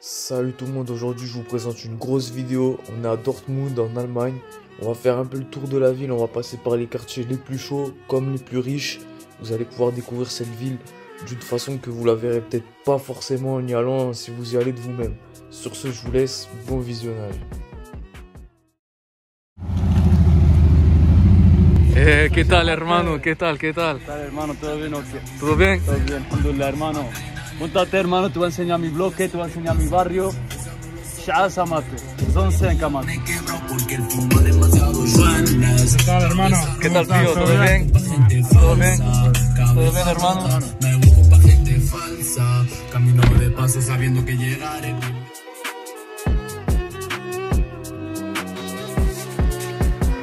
Salut tout le monde, aujourd'hui je vous présente une grosse vidéo. On est à Dortmund en Allemagne. On va faire un peu le tour de la ville, on va passer par les quartiers les plus chauds comme les plus riches. Vous allez pouvoir découvrir cette ville d'une façon que vous la verrez peut-être pas forcément en y allant si vous y allez de vous-même. Sur ce, je vous laisse, bon visionnage. ¿Qué tal, hermano? ¿Qué tal? ¿Qué tal? ¿Qué tal, hermano? ¿Todo bien o qué? ¿Todo bien? Todo bien, alhamdulillah, hermano. Júntate, hermano, te voy a enseñar mi bloque, te voy a enseñar mi barrio. Shaza mate, son senca mate. ¿Qué tal, hermano? ¿Qué tal, tío? ¿Todo bien? ¿Todo bien? ¿Todo bien, hermano? Me busco pa' gente falsa, camino de paso sabiendo que llegaré.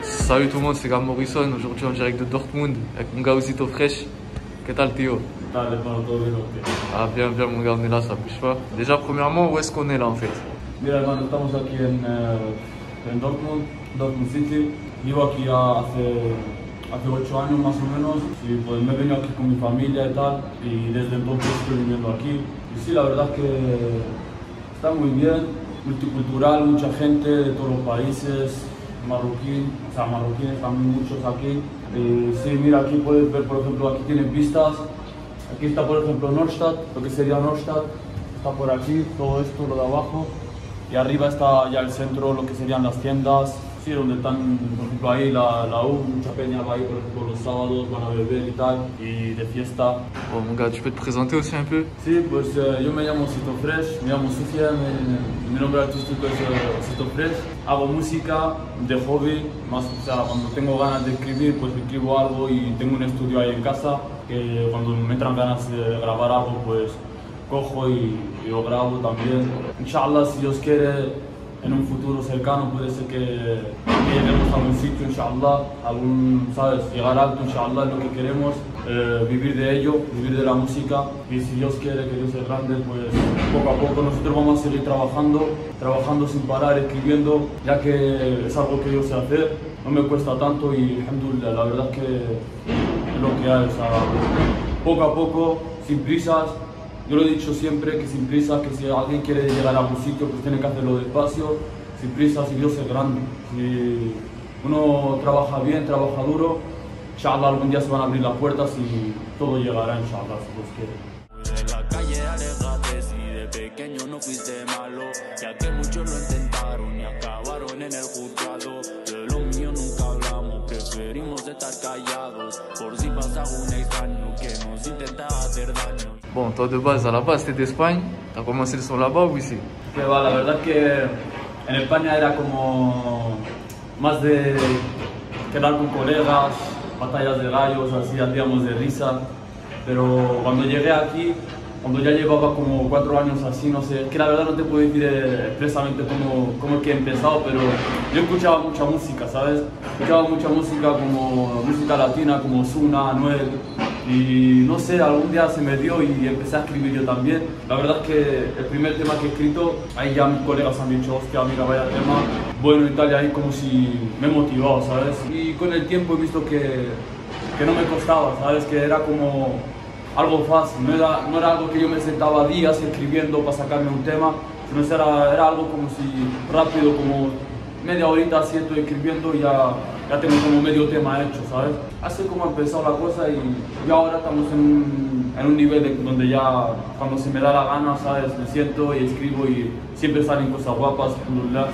Salut tout le monde, c'est Gab Morrison. Aujourd'hui en direct de Dortmund avec mon gars Osito Fresh. ¿Qué tal, tío? ¿Qué tal, hermano? ¿Todo bien o qué? Ah, bien, bien, mon gars, on est là, ça bouge pas. Déjà, premièrement, où est-ce qu'on est là en fait? Mira, hermano, estamos aquí en Dortmund City. Vivo aquí ya hace 8 años más o menos. Y pues me he venido aquí con mi familia y tal. Y desde entonces estoy viviendo aquí. Y sí, la verdad es que está muy bien, multicultural, mucha gente de todos los países. Marroquíes también muchos aquí. Y sí, mira, aquí puedes ver, por ejemplo, aquí tienen pistas. Aquí está, por ejemplo, Norstadt, lo que sería Norstadt. Está por aquí, todo esto, lo de abajo. Y arriba está ya el centro, lo que serían las tiendas. Sí, donde están, por ejemplo, ahí la U, mucha peña va ahí, por ejemplo, los sábados, van a beber y tal, y de fiesta. Bon, mon gars, tu peux te présenter aussi un peu? Sí, pues yo me llamo Osito Fresh, me llamo Sofía, mi nombre artístico es Osito Fresh. Hago música de hobby, más, o sea, cuando tengo ganas de escribir, pues escribo algo y tengo un estudio ahí en casa, que cuando me entran ganas de grabar algo, pues cojo y lo grabo también. Inshallah, si Dios quiere, en un futuro cercano puede ser que lleguemos a algún sitio, inshallah, ¿sabes? Llegar alto, inshallah, es lo que queremos, vivir de ello, vivir de la música. Y si Dios quiere, que Dios es grande, pues poco a poco nosotros vamos a seguir trabajando sin parar, escribiendo, ya que es algo que yo sé hacer, no me cuesta tanto y alhamdulillah, la verdad es que es lo que hay, o sea, poco a poco, sin prisas. Yo lo he dicho siempre, que sin prisas, que si alguien quiere llegar a algún sitio, pues tiene que hacerlo despacio, sin prisas, y Dios es grande. Si uno trabaja bien, trabaja duro, inshallah algún día se van a abrir las puertas y todo llegará, inshallah, si Dios quiere. De la calle alejate, si de pequeño no fuiste malo, ya que muchos lo intentaron y acabaron en el juzgado. De lo mío nunca hablamos, preferimos estar callados, por si pasa un extraño que nos intenta hacer daño. Bon, toi de base, à la base, t'es d'Espagne. T'as commencé le son là-bas ou ici? Que va, la verdad que en España era como más de quedar con colegas, batallas de gallos, así hacíamos de risa. Pero cuando llegué aquí, cuando ya llevaba como 4 años así, no sé, que la verdad no te puedo decir expresamente cómo es que he empezado, pero yo escuchaba mucha música, ¿sabes? Escuchaba mucha música como música latina, como Ozuna, Anuel, y no sé, algún día se me dio y empecé a escribir yo también. La verdad es que el primer tema que he escrito, ahí ya mis colegas han dicho, hostia, mira, vaya tema, bueno y tal, y ahí como si me he motivado, ¿sabes? Y con el tiempo he visto que no me costaba, ¿sabes? Que era como algo fácil, no era algo que yo me sentaba días escribiendo para sacarme un tema, sino era algo como si rápido, como media horita así estoy escribiendo y ya tengo como medio tema hecho, ¿sabes? Así como ha empezado la cosa y ahora estamos en un nivel donde ya cuando se me da la gana, ¿sabes? Me siento y escribo y siempre salen cosas guapas, alhamdulillah.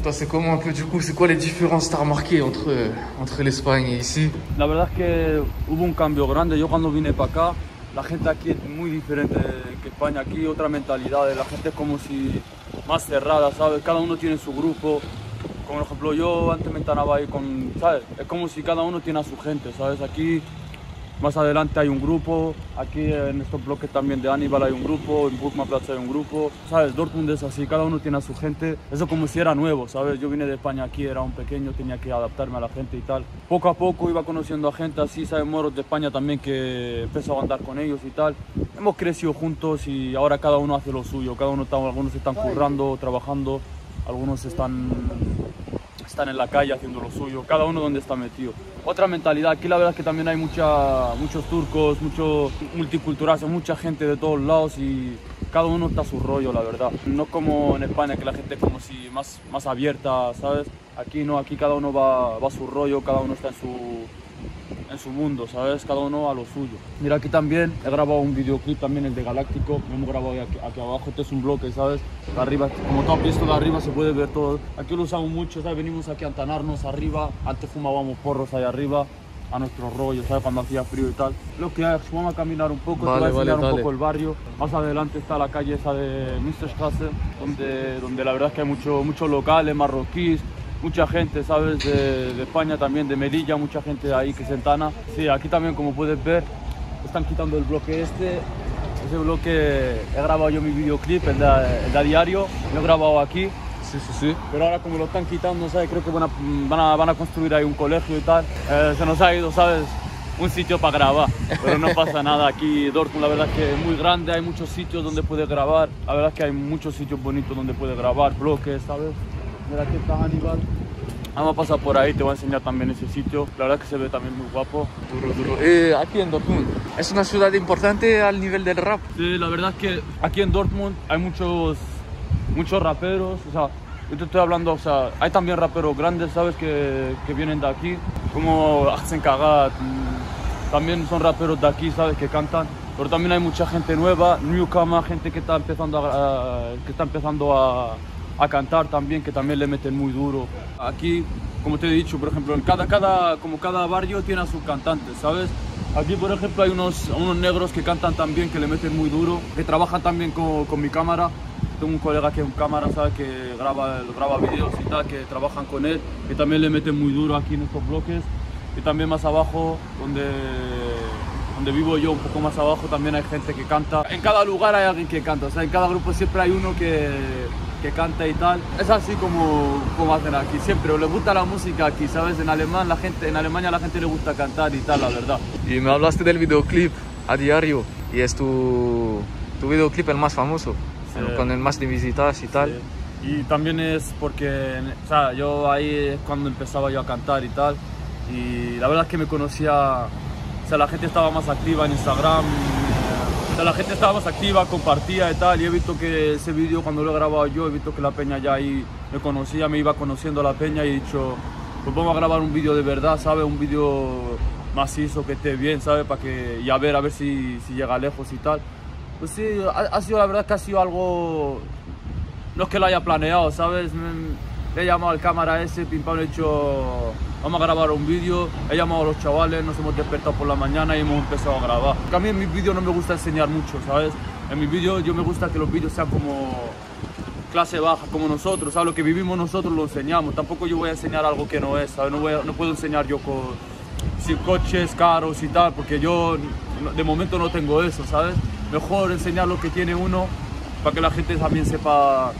C'est comment un peu du coup, c'est quoi les différences que t'as remarquées entre l'Espagne et ici? La verdad es que hubo un cambio grande. Yo cuando vine para acá, la gente aquí es muy diferente que España. Aquí otra mentalidad, la gente es como si más cerrada, ¿sabes? Cada uno tiene su grupo. Como por ejemplo yo antes me entanaba ahí con, ¿sabes? Es como si cada uno tiene a su gente, ¿sabes? Aquí más adelante hay un grupo, aquí en estos bloques también de Aníbal hay un grupo, en Burgmannplatz hay un grupo, ¿sabes? Dortmund es así, cada uno tiene a su gente, eso como si era nuevo, ¿sabes? Yo vine de España aquí, era un pequeño, tenía que adaptarme a la gente y tal. Poco a poco iba conociendo a gente así, ¿sabes? Moros de España también que empezó a andar con ellos y tal. Hemos crecido juntos y ahora cada uno hace lo suyo, algunos están currando, trabajando, algunos están están en la calle haciendo lo suyo, cada uno donde está metido. Otra mentalidad, aquí la verdad es que también hay muchos turcos, mucho multiculturales, mucha gente de todos lados y cada uno está a su rollo, la verdad. No como en España, que la gente es como si más abierta, ¿sabes? Aquí no, aquí cada uno va a su rollo, cada uno está en su mundo, ¿sabes? Cada uno a lo suyo. Mira, aquí también he grabado un videoclip, también el de Galáctico, lo hemos grabado aquí abajo, este es un bloque, ¿sabes? De arriba, como tú has visto de arriba se puede ver todo. Aquí lo usamos mucho, ¿sabes? Venimos aquí a antanarnos arriba, antes fumábamos porros ahí arriba, a nuestro rollo, ¿sabes? Cuando hacía frío y tal. Lo que hay, vamos a caminar un poco, te voy a enseñar un poco el barrio. Más adelante está la calle esa de Münsterstraße, donde la verdad es que hay muchos locales, marroquíes, mucha gente, ¿sabes? De España también, de Melilla, mucha gente ahí que se entana. Sí, aquí también, como puedes ver, están quitando el bloque este. Ese bloque he grabado yo mi videoclip, el de a diario, lo he grabado aquí. Sí. Pero ahora como lo están quitando, ¿sabes? Creo que van a construir ahí un colegio y tal. Se nos ha ido, ¿sabes? Un sitio para grabar, pero no pasa nada. Aquí Dortmund la verdad es que es muy grande, hay muchos sitios donde puedes grabar. La verdad es que hay muchos sitios bonitos donde puedes grabar, bloques, ¿sabes? Mira, aquí está Hannibal. Vamos a pasar por ahí, te voy a enseñar también ese sitio. La verdad es que se ve también muy guapo. Duro. Aquí en Dortmund, ¿es una ciudad importante al nivel del rap? Sí, la verdad es que aquí en Dortmund hay muchos raperos. O sea, yo te estoy hablando, o sea, hay también raperos grandes, ¿sabes? Que vienen de aquí, como Hacen Cagat. También son raperos de aquí, ¿sabes? Que cantan. Pero también hay mucha gente nueva, newcomer, gente que está empezando a cantar también, que también le meten muy duro. Aquí, como te he dicho, por ejemplo, en cada barrio tiene a sus cantantes, ¿sabes? Aquí, por ejemplo, hay unos negros que cantan también, que le meten muy duro, que trabajan también con mi cámara. Tengo un colega que es un cámara, ¿sabes? Que graba vídeos y tal, que trabajan con él, que también le meten muy duro aquí en estos bloques. Y también más abajo, donde vivo yo, un poco más abajo, también hay gente que canta. En cada lugar hay alguien que canta, o sea, en cada grupo siempre hay uno que canta y tal. Es así como hacen aquí, siempre les gusta la música aquí, ¿sabes? En Alemania la gente le gusta cantar y tal, la verdad. Y me hablaste del videoclip a diario, y es tu videoclip el más famoso, Sí. con el más de visitas y tal. Sí. Y también es porque, o sea, yo ahí es cuando empezaba yo a cantar y tal, y la verdad es que me conocía, o sea, la gente estaba más activa en Instagram, o sea, la gente estaba más activa, compartía y tal, y he visto que ese vídeo cuando lo he grabado yo, he visto que la peña ya ahí me conocía, me iba conociendo la peña y he dicho, pues vamos a grabar un vídeo de verdad, ¿sabes? Un vídeo macizo, que esté bien, ¿sabes? Y a ver si llega lejos y tal. Pues sí, ha sido, la verdad que ha sido algo, no es que lo haya planeado, ¿sabes? Le he llamado al cámara ese, pim pam, le he dicho, vamos a grabar un vídeo. He llamado a los chavales, nos hemos despertado por la mañana y hemos empezado a grabar. Porque a mí en mis vídeos no me gusta enseñar mucho, ¿sabes? En mis vídeos yo me gusta que los vídeos sean como clase baja, como nosotros, ¿sabes? Lo que vivimos nosotros lo enseñamos. Tampoco yo voy a enseñar algo que no es, ¿sabes? No puedo enseñar yo sin coches caros y tal, porque yo de momento no tengo eso, ¿sabes? Mejor enseñar lo que tiene uno para que la gente también sepa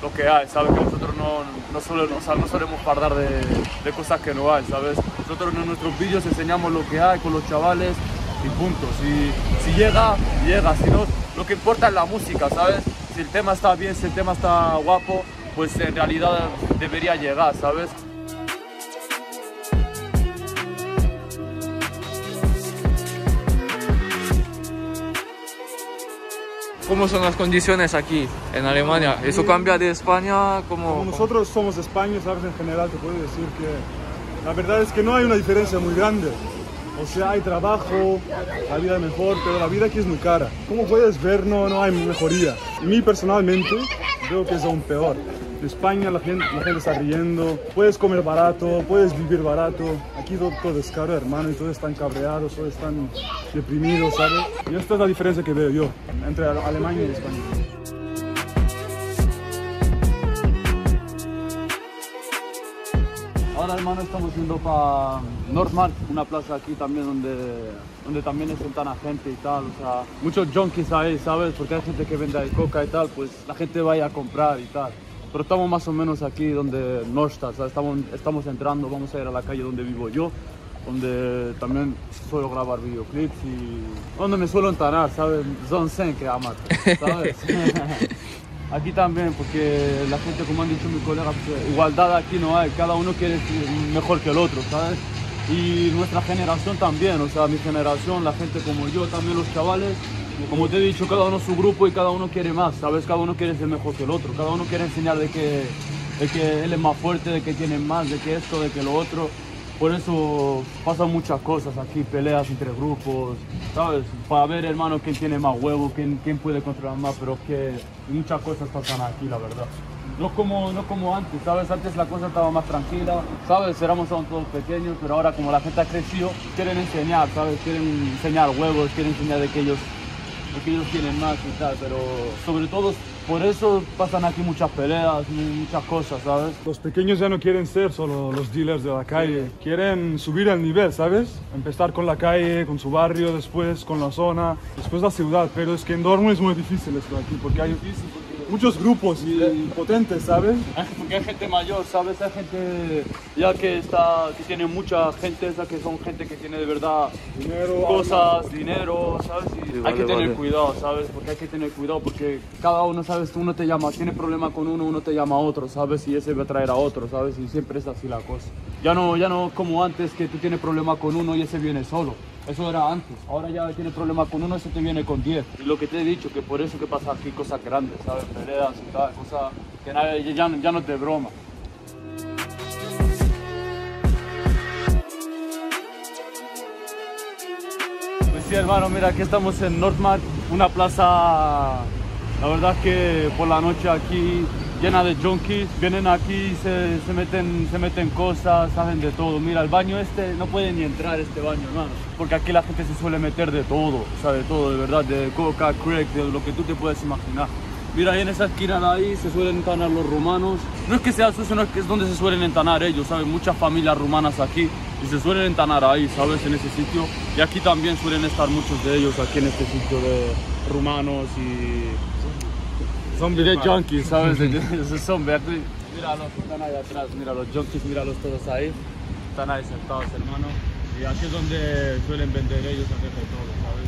lo que hay, ¿sabes? Que nosotros no solemos fardar de cosas que no hay, ¿sabes? Nosotros en nuestros vídeos enseñamos lo que hay con los chavales y punto. Si llega, si no, lo que importa es la música, ¿sabes? Si el tema está bien, si el tema está guapo, pues en realidad debería llegar, ¿sabes? ¿Cómo son las condiciones aquí en Alemania? ¿Eso cambia de España? Como nosotros somos de España, ¿sabes? En general te puedo decir que la verdad es que no hay una diferencia muy grande. O sea, hay trabajo, la vida es mejor, pero la vida aquí es muy cara. Como puedes ver, no hay mejoría. Y mí personalmente veo que es aún peor. En España la gente está riendo, puedes comer barato, puedes vivir barato. Aquí todo es caro, hermano, y todos están cabreados, todos están deprimidos, ¿sabes? Y esta es la diferencia que veo yo entre Alemania y España. Ahora, hermano, estamos yendo para Nordmark, una plaza aquí también donde también se juntan gente y tal. O sea, muchos junkies ahí, ¿sabes? Porque hay gente que vende coca y tal, pues la gente vaya a comprar y tal. Pero estamos más o menos aquí donde Neustadt, ¿sabes? Estamos entrando, vamos a ir a la calle donde vivo yo, donde también suelo grabar videoclips y donde me suelo entanar, ¿sabes? Zone 5 que amat, ¿sabes? Aquí también, porque la gente, como han dicho mis colegas, pues, igualdad aquí no hay, cada uno quiere ser mejor que el otro, ¿sabes? Y nuestra generación también, o sea, mi generación, la gente como yo, también los chavales, como te he dicho, cada uno su grupo y cada uno quiere más, ¿sabes? Cada uno quiere ser mejor que el otro, cada uno quiere enseñar de que él es más fuerte, de que tiene más, de que esto, de que lo otro. Por eso pasan muchas cosas aquí, peleas entre grupos, ¿sabes? Para ver, hermano, quién tiene más huevos, quién puede controlar más, pero es que muchas cosas pasan aquí, la verdad. No como antes, ¿sabes? Antes la cosa estaba más tranquila, ¿sabes? Éramos aún todos pequeños, pero ahora como la gente ha crecido, quieren enseñar, ¿sabes? Quieren enseñar huevos, quieren enseñar de que ellos tienen más y tal, pero sobre todo por eso pasan aquí muchas peleas, muchas cosas, ¿sabes? Los pequeños ya no quieren ser solo los dealers de la calle, quieren subir el nivel, ¿sabes? Empezar con la calle, con su barrio, después con la zona, después la ciudad, pero es que en Dortmund es muy difícil esto aquí, porque hay muchos grupos y potentes, ¿sabes? Porque hay gente mayor, ¿sabes? Hay gente ya que tiene mucha gente, esa que son gente que tiene de verdad dinero, ¿sabes? Y Sí, hay que tener cuidado, ¿sabes? Porque hay que tener cuidado porque cada uno, ¿sabes? Uno te llama, tiene problema con uno te llama a otro, ¿sabes? Y ese va a traer a otro, ¿sabes? Y siempre es así la cosa. Ya no como antes que tú tienes problema con uno y ese viene solo. Eso era antes, ahora ya tiene problema con uno, ese te viene con 10. Y lo que te he dicho, que por eso que pasa aquí cosas grandes, ¿sabes? Peleas y tal, cosas que nadie, ya no es de broma. Pues sí, hermano, mira, aquí estamos en Nordmark, una plaza, la verdad que por la noche aquí llena de junkies, vienen aquí, se meten cosas, saben de todo. Mira, el baño no puede ni entrar este baño, hermano, porque aquí la gente se suele meter de todo, o sea, de todo, de verdad, de coca, crack, de lo que tú te puedes imaginar. Mira, ahí en esa esquina de ahí se suelen entanar los rumanos. No es que sea sucio, no es que es donde se suelen entanar ellos, ¿sabes? Muchas familias rumanas aquí y se suelen entanar ahí, ¿sabes? En ese sitio. Y aquí también suelen estar muchos de ellos, aquí en este sitio de rumanos y zombies de junkies, ¿sabes? Esos zombies. Míralos, están ahí atrás, mira los junkies, míralos todos ahí. Están ahí sentados, hermano. Y aquí es donde suelen vender ellos, hacer de todo, ¿sabes?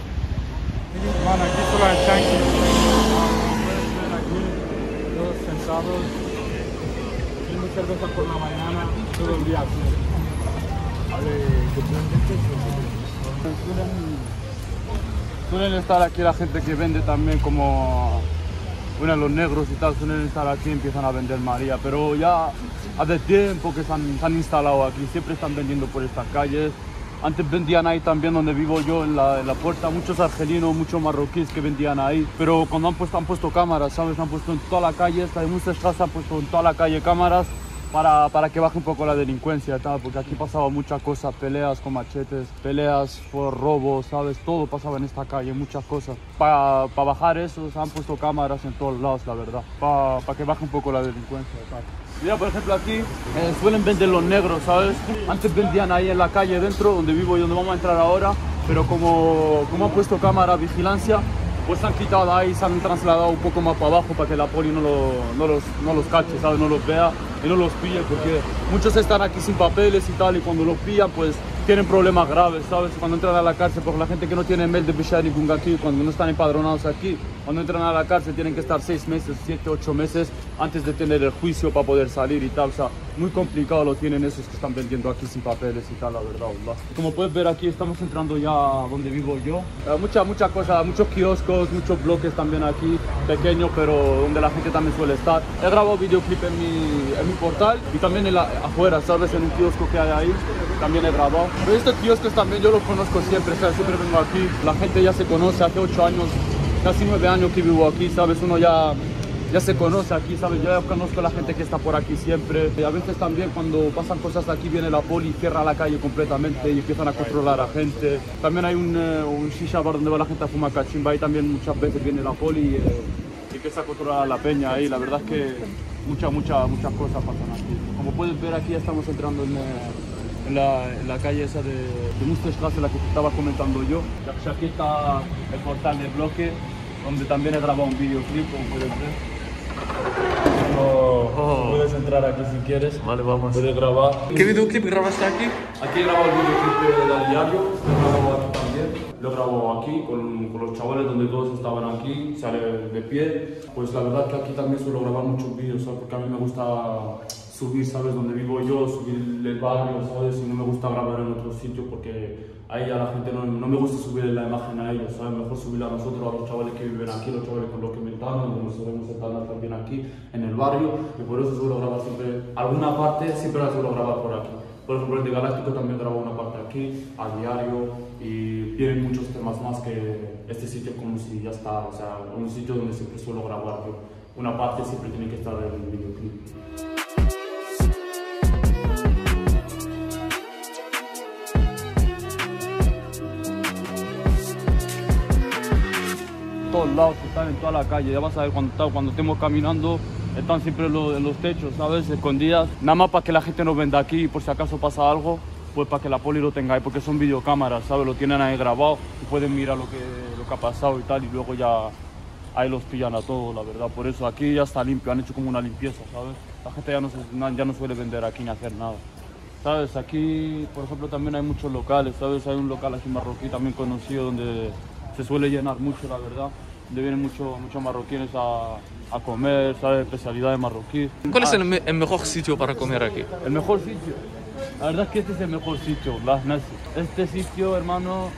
Hermano, aquí solo hay junkies. Puedes ver aquí, todos sentados. Pidiendo cerveza por la mañana, todo el día aquí. Suelen estar aquí la gente que vende también como... Bueno, los negros y tal suelen estar aquí y empiezan a vender María, pero ya hace tiempo que se han instalado aquí, siempre están vendiendo por estas calles. Antes vendían ahí también donde vivo yo, en la puerta, muchos argelinos, muchos marroquíes que vendían ahí. Pero cuando han puesto cámaras, ¿sabes? Han puesto en toda la calle, esta de Münsterstraße han puesto en toda la calle cámaras para que baje un poco la delincuencia y tal, porque aquí pasaba muchas cosas, peleas con machetes, peleas por robos, ¿sabes? Todo pasaba en esta calle, muchas cosas. Para bajar eso, se han puesto cámaras en todos lados, la verdad, para que baje un poco la delincuencia y tal. Mira, por ejemplo, aquí suelen vender los negros, ¿sabes? Antes vendían ahí en la calle dentro, donde vivo y donde vamos a entrar ahora, pero como han puesto cámara vigilancia, pues se han quitado ahí, se han trasladado un poco más para abajo para que la poli no los cache, ¿sabes? No los vea y no los pille, porque muchos están aquí sin papeles y tal, y cuando los pillan, pues tienen problemas graves, ¿sabes? Cuando entran a la cárcel, porque la gente que no tiene mail de Bishari aquí, cuando no están empadronados aquí, cuando entran a la cárcel tienen que estar 6 meses, 7, 8 meses antes de tener el juicio para poder salir y tal, o sea, muy complicado lo tienen esos que están vendiendo aquí sin papeles y tal, la verdad, ¿verdad? Como puedes ver aquí, estamos entrando ya donde vivo yo. Muchas cosas, muchos kioscos, muchos bloques también aquí, pequeños, pero donde la gente también suele estar. He grabado videoclip en mi portal y también afuera, ¿sabes? En un kiosco que hay ahí, también he grabado. Pero estos kioscos también yo los conozco siempre, o sea, siempre vengo aquí. La gente ya se conoce, hace 8 años, casi 9 años que vivo aquí, ¿sabes? Uno ya se conoce aquí, ¿sabes? Yo ya conozco a la gente que está por aquí siempre. Y a veces también cuando pasan cosas aquí viene la poli, cierra la calle completamente y empiezan a controlar a gente. También hay un shisha bar donde va la gente a fumar cachimba y también muchas veces viene la poli y empieza a controlar a la peña ahí. La verdad es que muchas cosas pasan aquí. Como puedes ver aquí ya estamos entrando en la calle esa de Münsterstraße, la que te estaba comentando yo. Aquí está el portal de bloque, donde también he grabado un videoclip, como puedes ver. Puedes entrar aquí si quieres. Vale, vamos. Puedes grabar. ¿Qué videoclip grabaste aquí? Aquí he grabado el videoclip del diario, he grabado aquí también. lo grabo aquí con los chavales donde todos estaban aquí, sale de pie. Pues la verdad que aquí también suelo grabar muchos vídeos, ¿sabes? Porque a mí me gusta subir, ¿sabes? Donde vivo yo, subir el barrio, ¿sabes? Y no me gusta grabar en otros sitios porque ahí a la gente no me gusta subir la imagen a ellos, ¿sabes? Mejor subirla a nosotros, a los chavales que viven aquí, los chavales con los que inventamos, donde nos sabemos estar también aquí en el barrio, y por eso suelo grabar siempre, alguna parte siempre la suelo grabar por aquí. Por ejemplo, el de Galáctico también grabo una parte aquí, a diario, y tienen muchos temas más que este sitio como si ya está, o sea, un sitio donde siempre suelo grabar yo. Una parte siempre tiene que estar en el videoclip. Todos lados, están en toda la calle, ya vas a ver cuando estemos caminando, están siempre en los techos, ¿sabes? Escondidas, nada más para que la gente nos venda aquí y por si acaso pasa algo, pues para que la poli lo tenga ahí, porque son videocámaras, ¿sabes? Lo tienen ahí grabado y pueden mirar lo que ha pasado y tal, y luego ya ahí los pillan a todos, la verdad. Por eso aquí ya está limpio, han hecho como una limpieza, ¿sabes? La gente ya no suele vender aquí ni hacer nada, ¿sabes? Aquí, por ejemplo, también hay muchos locales, ¿sabes? Hay un local aquí marroquí también conocido donde se suele llenar mucho, la verdad, donde vienen muchos marroquíes a comer, ¿sabes? Especialidades marroquíes. ¿Cuál es el mejor sitio para comer aquí? El mejor sitio, la verdad es que este es el mejor sitio, Las Nasi. Este sitio, hermano,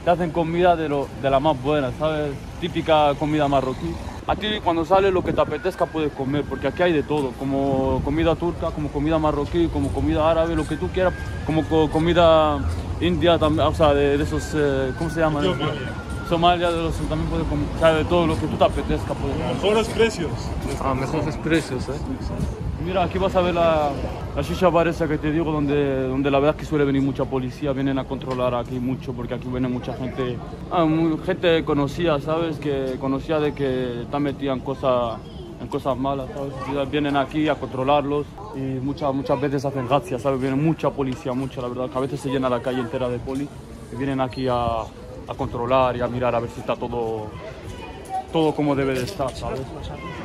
te hacen comida de la más buena, ¿sabes? Típica comida marroquí. A ti cuando sales lo que te apetezca puedes comer, porque aquí hay de todo, como comida turca, como comida marroquí, como comida árabe, lo que tú quieras, como comida india también, o sea, de esos, ¿cómo se llama? Somalia, también puedes comer, o sea, de todo lo que tú te apetezca puedes comer. Mejores precios. Mejores precios, ¿eh? Mira, aquí vas a ver la shisha bar esa que te digo, donde la verdad es que suele venir mucha policía, vienen a controlar aquí mucho, porque aquí viene mucha gente, gente conocida, ¿sabes? Que conocía de que están metida en cosas malas, ¿sabes? Vienen aquí a controlarlos y muchas veces hacen gracias, ¿sabes? Viene mucha policía, la verdad, que a veces se llena la calle entera de poli, que vienen aquí a controlar y a mirar a ver si está todo como debe de estar, ¿sabes?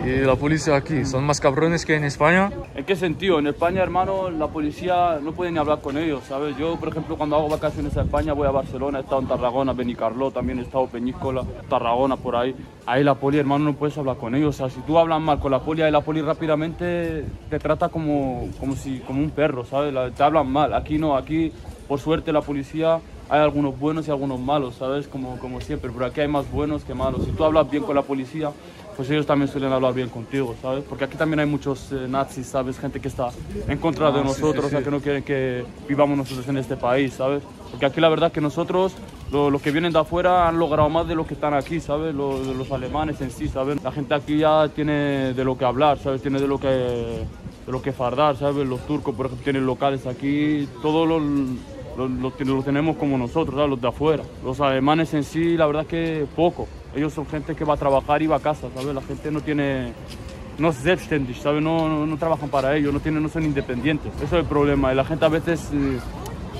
¿Y la policía aquí son más cabrones que en España? ¿En qué sentido? En España, hermano, la policía no puede ni hablar con ellos, ¿sabes? Yo, por ejemplo, cuando hago vacaciones a España, voy a Barcelona, he estado en Tarragona, Benicarló, también he estado en Peñíscola, Tarragona, por ahí. Ahí la poli, hermano, no puedes hablar con ellos. O sea, si tú hablas mal con la poli, ahí la poli rápidamente te trata como un perro, ¿sabes? Te hablan mal. Aquí no, aquí, por suerte, la policía... Hay algunos buenos y algunos malos, ¿sabes? Como siempre, pero aquí hay más buenos que malos. Si tú hablas bien con la policía, pues ellos también suelen hablar bien contigo, ¿sabes? Porque aquí también hay muchos nazis, ¿sabes? Gente que está en contra de nosotros, o sea, que no quieren que vivamos nosotros en este país, ¿sabes? Porque aquí la verdad que nosotros, los que vienen de afuera, han logrado más de los que están aquí, ¿sabes? Los alemanes en sí, ¿sabes? La gente aquí ya tiene de lo que hablar, ¿sabes? Tiene de lo que fardar, ¿sabes? Los turcos, por ejemplo, tienen locales aquí, todos los tenemos como nosotros, ¿sabes? Los de afuera. Los alemanes en sí, la verdad que poco. Ellos son gente que va a trabajar y va a casa, ¿sabes? La gente no es selbstständig, ¿sabes? No trabajan para ellos, no son independientes. Eso es el problema. Y la gente a veces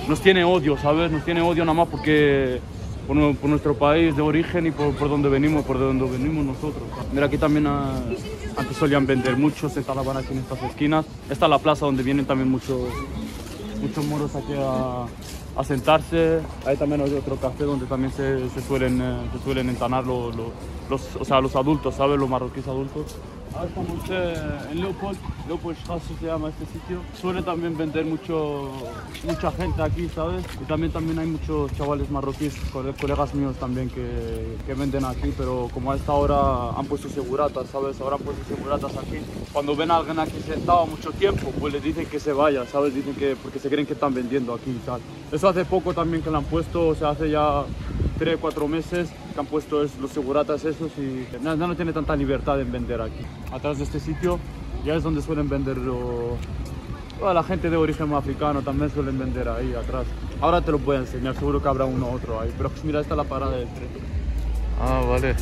nos tiene odio, ¿sabes? Nos tiene odio nada más porque por nuestro país de origen y por donde venimos nosotros. Mira, aquí también antes solían vender muchos, se instalaban aquí en estas esquinas. Esta es la plaza donde vienen también muchos moros aquí a sentarse. Ahí también hay otro café donde también se suelen entanar los adultos, ¿sabes? Los marroquíes adultos. Ahora estamos en Leopoldstraße se llama este sitio. Suele también vender mucha gente aquí, ¿sabes? Y también hay muchos chavales marroquíes, colegas míos también que venden aquí, pero como a esta hora han puesto seguratas, ¿sabes? Ahora han puesto seguratas aquí. Cuando ven a alguien aquí sentado mucho tiempo, pues les dicen que se vaya, ¿sabes? Dicen que porque se creen que están vendiendo aquí y tal. Eso hace poco también que lo han puesto, o sea, hace ya 3 o 4 meses que han puesto los seguratas esos y ya no tiene tanta libertad en vender aquí. Atrás de este sitio ya es donde suelen vender toda la gente de origen africano, también suelen vender ahí atrás. Ahora te lo voy a enseñar, seguro que habrá uno u otro ahí, pero pues mira, esta es la parada del tren. Ah, vale.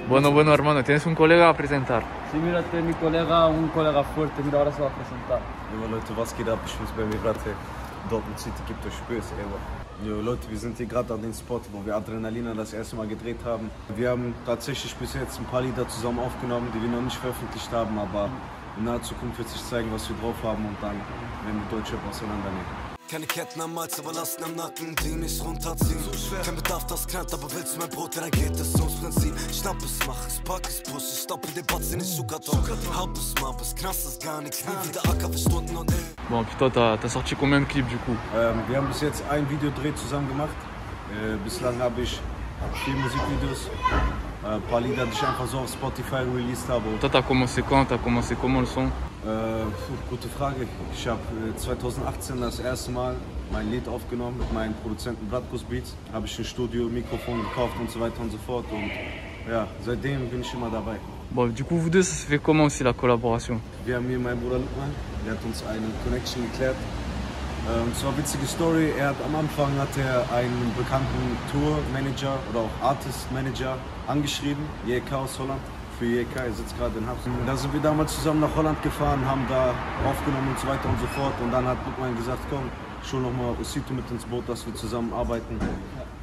Bueno, hermano, ¿tienes un colega a presentar? Sí, mira, este es mi colega, un colega fuerte, mira, ahora se va a presentar. Jo Leute, was geht ab? Ich bin's bei mir gerade. Dortmund City gibt euch Spös, ey. Jo Leute, wir sind hier gerade an dem Spot, wo wir Adrenalina das erste Mal gedreht haben. Wir haben tatsächlich bis jetzt ein paar Lieder zusammen aufgenommen, die wir noch nicht veröffentlicht haben, aber in naher Zukunft wird sich zeigen, was wir drauf haben und dann werden wir Deutschrap auseinandernehmen. Keine Ketten am Hals, aber Lasten am Nacken, die mich runterziehen. Kein Bedarf, das knallt, aber willst du mein Brot, ja, dann geht es ums Prinzip. Schnapp es, mach es, pack es, push es, stoppe den Batzen, nicht Schuhkarton. Hab es, mach es, knast es, gar nichts, nie wieder Acker für Stunden und Bon, puis toi, t'as sorti combien de clips du coup? Wir haben bis jetzt ein Videodreh zusammen gemacht. Bislang habe ich 4 Musikvideos, ein paar Lieder, die ich einfach so auf Spotify released habe. Toi, t'as commencé quand? T'as commencé comment le son? Gute Frage. Ich habe 2018 das erste Mal mein Lied aufgenommen mit meinem Produzenten Bratkus Beats. Habe ich ein Studio, Mikrofon gekauft und so weiter und so fort. Und ja, seitdem bin ich immer dabei. Bon, du coup, vous deux, ça se fait comment aussi la collaboration? Wir haben hier meinen Bruder Lukman, der hat uns eine Connection geklärt. Und zwar witzige Story, am Anfang hat er einen bekannten Tourmanager oder auch Artist-Manager angeschrieben, JK aus Holland. Für JK, er sitzt gerade in Haft. Da sind wir damals zusammen nach Holland gefahren, haben da aufgenommen und so weiter und so fort. Und dann hat Lukman gesagt, komm, schon nochmal Osito mit ins Boot, dass wir zusammen arbeiten.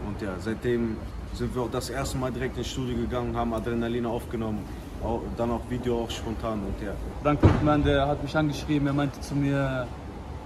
Und ja, seitdem sind wir auch das erste Mal direkt ins Studio gegangen, haben Adrenalin aufgenommen. Dann auch Video, auch spontan und ja. Dank Lukman, der hat mich angeschrieben, er meinte zu mir,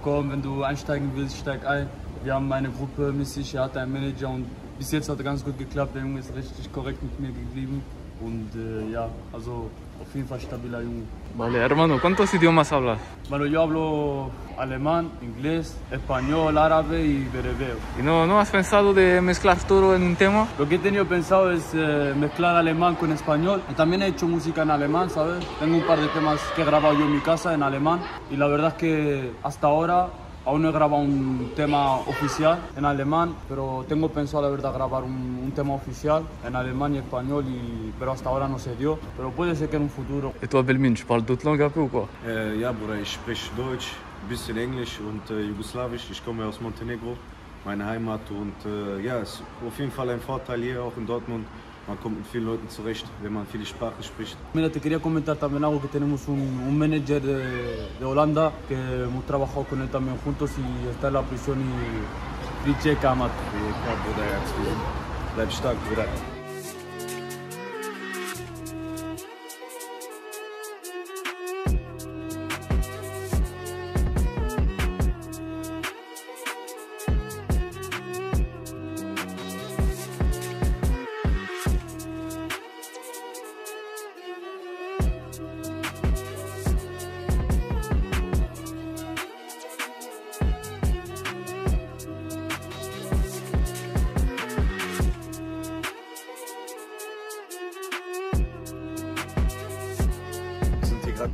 komm, wenn du einsteigen willst, steig ein. Wir haben eine Gruppe mit sich, er hat einen Manager und bis jetzt hat er ganz gut geklappt. Der Junge ist richtig korrekt mit mir geblieben und ja, also auf jeden Fall stabiler Junge. Vale, hermano, ¿cuántos idiomas hablas? Bueno, yo hablo alemán, inglés, español, árabe y berebeo. ¿Y no has pensado de mezclar todo en un tema? Lo que he tenido pensado es mezclar alemán con español. Y también he hecho música en alemán, ¿sabes? Tengo un par de temas que he grabado yo en mi casa en alemán. Y la verdad es que hasta ahora aún no he grabado un tema oficial en alemán, pero tengo pensado la verdad grabar un tema oficial en alemán y español, pero hasta ahora no se dio. Pero puede ser que en un futuro. Et toi, Belmin, tu parles d'autres langues un peu ou quoi? Ja, Bruder, ich spreche Deutsch, ein bisschen Englisch und Jugoslawisch. Ich komme aus Montenegro, meine Heimat. Und ja, es ist auf jeden Fall ein Vorteil hier, auch in Dortmund. Man kommt mit vielen Leuten zurecht, wenn man viele Sprachen spricht. Mira, te quería comentar también algo, que tenemos un manager de Holanda que hemos trabajado con él también juntos y está en la prisión y Riche Kamat. Ja, Bruder, herzlich. Bleib stark, Bruder.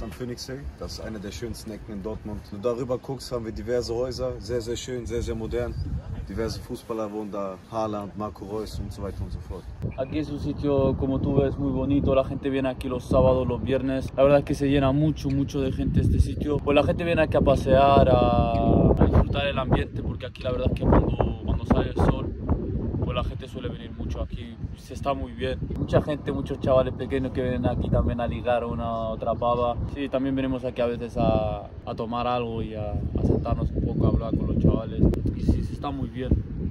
Am Phoenixsee, das ist eine der schönsten Ecken in Dortmund. Wenn du darüber guckst, haben wir diverse Häuser, sehr, sehr schön, sehr, sehr modern. Diverse Fußballer wohnen da, Haaland, Marco Reus und so weiter und so fort. Aquí es un sitio, como tú ves, muy bonito. La gente viene aquí los sábados, los viernes. La verdad es que se llena mucho de gente este sitio. Pues la gente viene aquí a pasear, a disfrutar el ambiente, porque aquí la verdad es que cuando sale el sol, pues la gente suele venir mucho aquí, se está muy bien. Mucha gente, muchos chavales pequeños que vienen aquí también a ligar una otra pava. Sí, también venimos aquí a veces a tomar algo y a sentarnos un poco, a hablar con los chavales. Y sí, se está muy bien.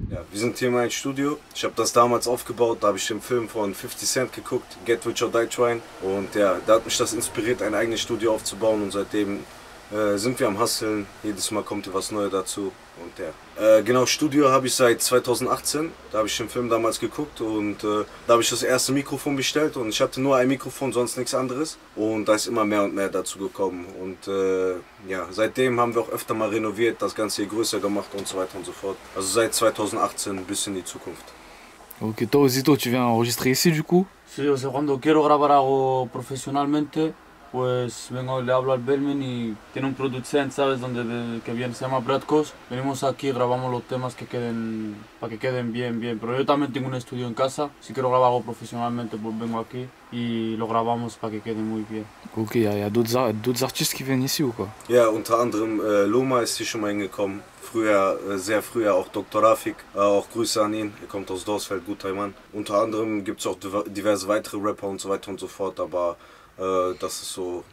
Ja, wir sind hier in meinem Studio. Ich habe das damals aufgebaut, da habe ich den Film von 50 Cent geguckt, Get Rich or Die Trying. Und ja, da hat mich das inspiriert, ein eigenes Studio aufzubauen und seitdem sind wir am Hustlen. Jedes Mal kommt hier was Neues dazu. Und ja. Genau, Studio habe ich seit 2018. Da habe ich den Film damals geguckt und da habe ich das erste Mikrofon bestellt und ich hatte nur ein Mikrofon, sonst nichts anderes. Und da ist immer mehr und mehr dazu gekommen. Und ja, seitdem haben wir auch öfter mal renoviert, das Ganze hier größer gemacht und so weiter und so fort. Also seit 2018 bis in die Zukunft. Ok, toi Osito, tu viens enregistrer ici du coup? Sí, o sea, cuando quiero grabar algo profesionalmente, pues vengo, le hablo al Belmin y tiene un producente, ¿sabes? Que viene, se llama Bratkus. Venimos aquí, grabamos los temas para que queden bien. Pero yo también tengo un estudio en casa. Si quiero grabar algo profesionalmente, pues vengo aquí y lo grabamos para que quede muy bien. Ok, il y a d'autres artistes qui viennent ici ou quoi? Ja, unter anderem Loma ist hier schon mal hingekommen. Früher, sehr früher auch Dr. Rafik, auch Grüße an ihn, er kommt aus Dorsfeld, guter Mann. Unter anderem gibt es auch diverse weitere Rapper und so weiter und so fort, aber das ist so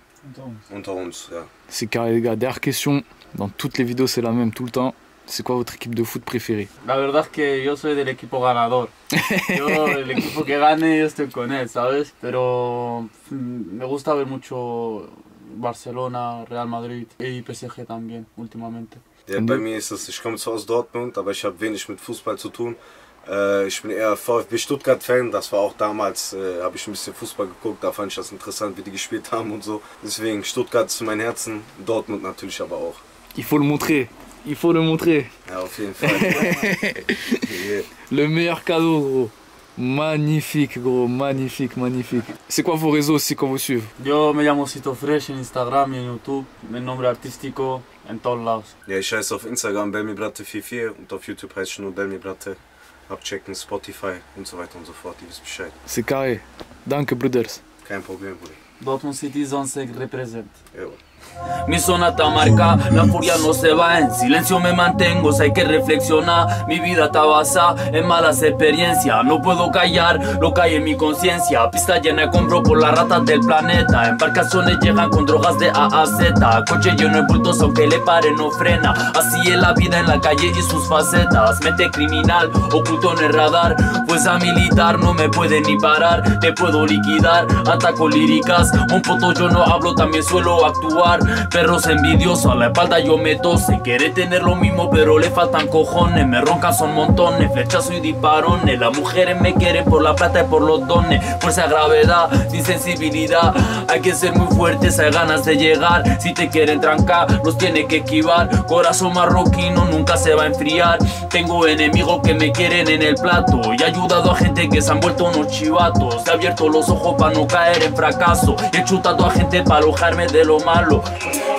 unter uns, ja. C'est carré les gars, dernière question, dans toutes les vidéos c'est la même tout le temps. C'est quoi votre équipe de foot préférée? La verdad es que yo soy del equipo ganador. El equipo que gane yo estoy con él, ¿sabes? Pero me gusta ver mucho Barcelona, Real Madrid y PSG también últimamente. Ja, bei mir ist es, ich komme zwar aus Dortmund, aber ich habe wenig mit Fußball zu tun. Ich bin eher VfB Stuttgart-Fan, das war auch damals, habe ich ein bisschen Fußball geguckt, da fand ich das interessant, wie die gespielt haben und so. Deswegen Stuttgart ist mein Herzen, Dortmund natürlich aber auch. Il faut le montrer. Il faut le montrer. Ja, auf jeden Fall. Yeah. Le meilleur cadeau, gros. Magnifique, gros. Magnifique, magnifique. C'est quoi vos réseaux aussi qu'on vous suive? Yo me llamo Cito Fresh en Instagram y en YouTube, mi nombre artístico en todos lados. Ja, ich heiße auf Instagram belmibratte44 und auf YouTube heiße ich nur belmibratte. Abchecken, Spotify und so weiter und so fort, ihr wisst Bescheid. C'est carré. Danke, Brothers. Kein Problem, Bruder. Dortmund City Zonse represent. Ja. Mi zona está marcada, la furia no se va, en silencio me mantengo, si hay que reflexionar, mi vida está basada en malas experiencias, no puedo callar lo que hay en mi conciencia, pista llena de compro por las ratas del planeta, embarcaciones llegan con drogas de A a Z, coche lleno de bultos aunque le pare no frena, así es la vida en la calle y sus facetas, mente criminal, oculto en el radar, fuerza militar no me puede ni parar, te puedo liquidar, ataco líricas, un poto yo no hablo, también suelo actuar. Perros envidiosos, a la espalda yo me tose. Quiere tener lo mismo pero le faltan cojones. Me roncan son montones, flechazo y disparones. Las mujeres me quieren por la plata y por los dones. Fuerza, gravedad, sin sensibilidad. Hay que ser muy fuertes, hay ganas de llegar. Si te quieren trancar, los tiene que esquivar. Corazón marroquino nunca se va a enfriar. Tengo enemigos que me quieren en el plato. Y he ayudado a gente que se han vuelto unos chivatos. He abierto los ojos para no caer en fracaso. Y he chutado a gente para alojarme de lo malo.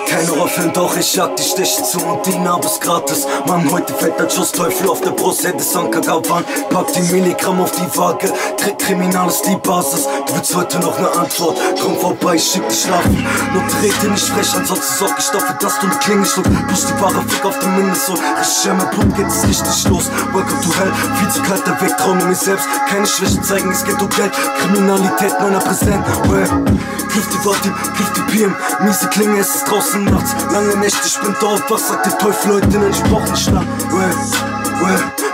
Kein Horrorfilm, doch ich jag die Stiche zu und die Narbe ist gratis. Mann, heute fällt der Schussteufel auf der Brust, hätte Sankagawan. Pack die Milligramm auf die Waage, Kriminal ist die Basis. Du willst heute noch eine Antwort, komm vorbei, ich schick dich schlafen. Nur trete nicht frech, ansonsten sorg ich dafür, dass du eine Klinge schluckst. Push die Ware, Fick auf den Mindestlohn. Richtig mit Blut geht es richtig los. Welcome to hell, viel zu kalt, der Weg, trau mir selbst. Keine Schwäche zeigen, es geht um Geld. Kriminalität, meiner Präsident. Griff die Worte, griff die PM. Miese Klinge, es ist draußen nachts. Lange Nächte, ich bin dort, was sagt der Teufel heute in den Sprochenschlag?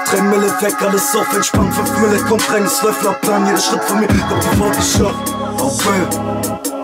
3 Mille weg, alles auf entspannt. 5 Mille kommt rein, es läuft nach Plan. Jeder Schritt von mir kommt die Vorgeschlagen. Oh,